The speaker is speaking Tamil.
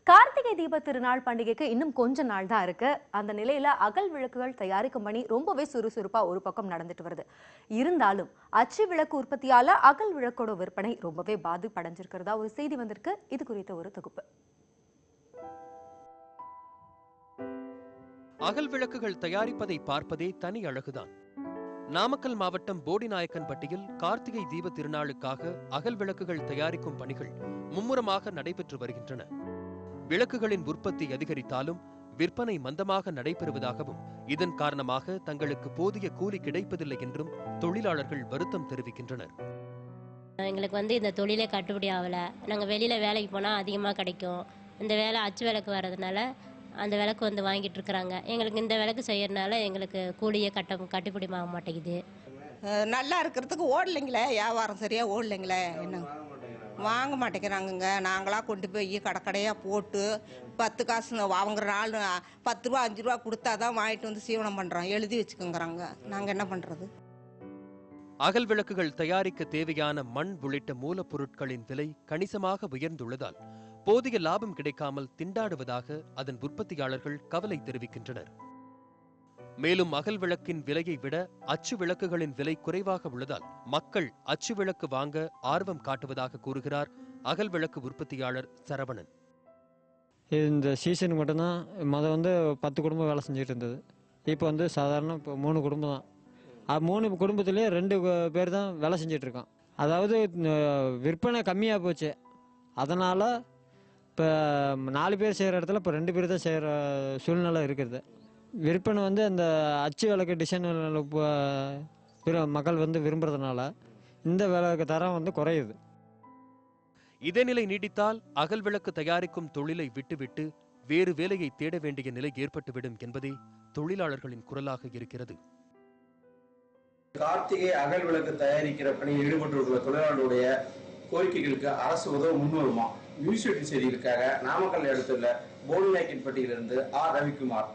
கார்த்திகை தீப திருநாள் பண்டிகைக்கு இன்னும் கொஞ்ச நாள் தான் இருக்கு. அந்த நிலையில அகல் விளக்குகள் தயாரிக்கும் பணி ரொம்பவே சுறுசுறுப்பா ஒரு பக்கம் நடந்துட்டு வருது. இருந்தாலும் அச்சு விளக்கு உற்பத்தியால அகல் விளக்கோட விற்பனை ரொம்பவே பாதிப்படைஞ்சிருக்கிறதா ஒரு செய்தி வந்திருக்கு. இது குறித்த ஒரு தொகுப்பு. அகல் விளக்குகள் தயாரிப்பதை பார்ப்பதே தனி அழகுதான். நாமக்கல் மாவட்டம் போடிநாயக்கன்பட்டியில் கார்த்திகை தீப திருநாளுக்காக அகல் விளக்குகள் தயாரிக்கும் பணிகள் மும்முரமாக நடைபெற்று வருகின்றன. விளக்குகளின் உற்பத்தி அதிகரித்தாலும் விற்பனை மந்தமாக நடைபெறுவதாகவும் இதன் காரணமாக தங்களுக்கு போதிய கூலி கிடைப்பதில்லை என்றும் தொழிலாளர்கள் வருத்தம் தெரிவிக்கின்றனர். எங்களுக்கு இந்த தொழிலே கட்டுப்படி ஆகல. நாங்கள் வெளியில வேலைக்கு போனால் அதிகமாக கிடைக்கும். இந்த வேலை அச்சு விளக்கு வர்றதுனால அந்த விளக்கு வாங்கிட்டு இருக்கிறாங்க. எங்களுக்கு இந்த விளக்கு செய்யறதுனால எங்களுக்கு கூலியே கட்டுப்படி ஆக மாட்டேங்குது. நல்லா இருக்கிறதுக்கு ஓடலைங்களே, வியாபாரம் சரியா ஓடலைங்களே, என்ன வாங்க மாட்டேங்கிறாங்கங்க. நாங்களாம் கொண்டு போய் கடைக்கடையாக போட்டு 10 காசு வாங்குற நாள் 10 ரூபா 5 ரூபா கொடுத்தா தான் வாங்கிட்டு சீவனம் பண்ணுறோம். எழுதி வச்சுக்கோங்கிறாங்க. நாங்கள் என்ன பண்ணுறது? அகல் விளக்குகள் தயாரிக்க தேவையான மண் உள்ளிட்ட மூலப்பொருட்களின் விலை கணிசமாக உயர்ந்துள்ளதால் போதிய லாபம் கிடைக்காமல் திண்டாடுவதாக அதன் உற்பத்தியாளர்கள் கவலை தெரிவிக்கின்றனர். மேலும் அகல் விளக்கின் விலையை விட அச்சு விளக்குகளின் விலை குறைவாக உள்ளதால் மக்கள் அச்சு விளக்கு வாங்க ஆர்வம் காட்டுவதாக கூறுகிறார் அகல் விளக்கு உற்பத்தியாளர் சரவணன். இந்த சீசன் மட்டும்தான் 10 குடும்பம் வேலை செஞ்சுட்டு இருந்தது. இப்போ சாதாரண 3 குடும்பம் தான். 3 குடும்பத்திலே 2 பேர் தான் வேலை செஞ்சிட்டு இருக்கோம். அதாவது விற்பனை கம்மியாக போச்சு. அதனால் இப்போ 4 பேர் செய்கிற இடத்துல இப்போ 2 பேர் தான் செய்கிற சூழ்நிலை இருக்குது. விற்பனை அந்த அச்சு விளக்கு டிசைன் மக்கள் விரும்புறதுனால இந்த விளக்கு தரம் குறையுது. இதே நிலை நீடித்தால் அகல் விளக்கு தயாரிக்கும் தொழிலை விட்டுவிட்டு வேறு வேலையை தேட வேண்டிய நிலை ஏற்பட்டுவிடும் என்பதே தொழிலாளர்களின் குரலாக இருக்கிறது. கார்த்திகை அகல் விளக்கு தயாரிக்கிற பணியில் ஈடுபட்டுள்ள தொழிலாளர்களுடைய கோரிக்கைகளுக்கு அரசு உதவ முன்வருமா? நியூஸ் 8 செய்திகளுக்காக நாமக்கல் அடுத்துள்ள போடிநாயக்கன்பட்டியிலிருந்து ஆர் ரவிக்குமார்.